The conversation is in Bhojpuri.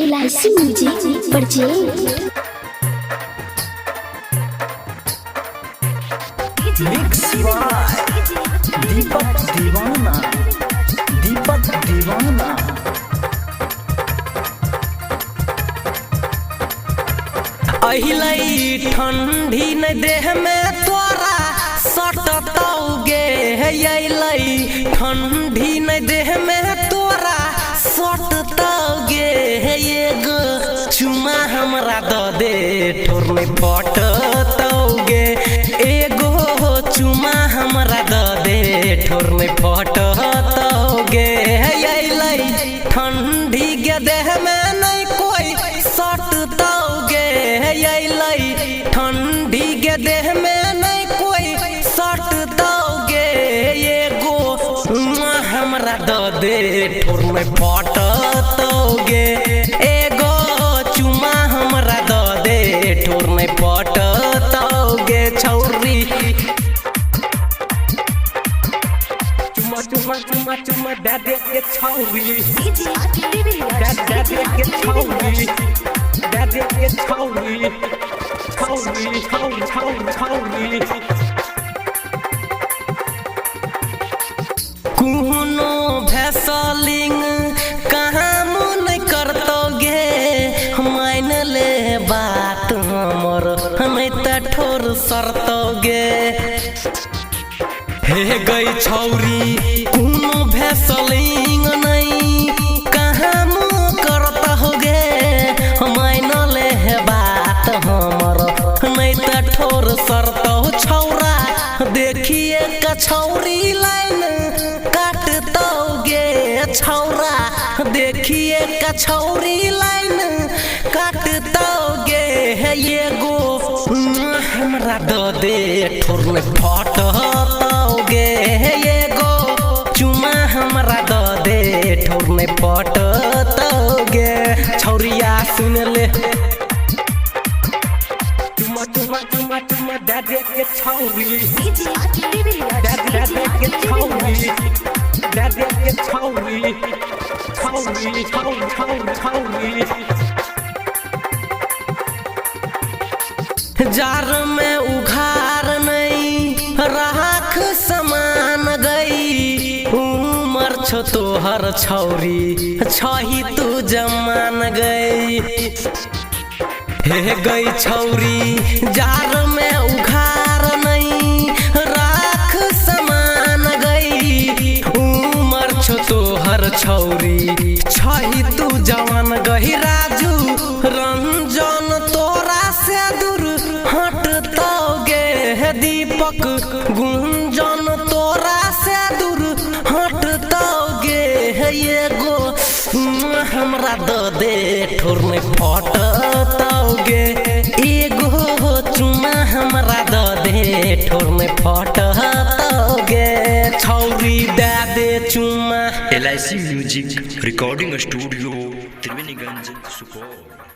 LIC music purchase mix by Deepak Deewana. अहिलई ठंडी न देह में तोरा सटतौगे अइलई ठंडी न देह में तोरा सटतौगे एगो चुमा हमरा द दे ठोर में फटतौगे एगो चुमा हमरा द दे ठोर में फटतौगे अइलई ठंडी के देह में नहीं कोई सटतौगे अइलई ठंडी के देह में नहीं कोई सटतौगे एगो हमरा द दे ठोर में फटतौगे एगो चुमा हमरा द दे ठोर में फटतौगे छौरी चुमा दे दे के छौरी दे दे के छौरी दे दे के छौरी कुहनो भैसलिंग कहाँ मुन करतोगे मान ले बात हमर हमें त ठोर सरतोगे हे गई छौरी कुनो भैसलिंग नहीं कहाँ मुँह करता होगे मान ले बात हमर नहीं त ठोर सरतो छौरा देखिए कछौरी लाइन काटतोगे छौरा देखिए कछौरी लाइन काटतोगे एगो हमरा द दे ठोर में फटतौगे एगो चुमा हमरा द दे ठोर में फटतौगे छौरिया सुन ले चुमा दे दे के छौरी दे दे के छौरी दे दे के छौरी जार में उघार नहीं राख समान गई उमर छो तोहर छौरी छही तू जमान गई हे गई छौरी जार में उघार नहीं राख समान गई उमर छो तोहर छौरी छही तू जवान गई राजू रंजन तोरा से दूर हटतौगे दीपक गुंजन तोरा से दूर हटतौगे एगो हमरा द दे ठोर में फटतौगे एगो चुमा हमरा द दे ठोर में फटतौगे छौरी दे दे चुमा LIC music recording studio Triveniganj Supaul.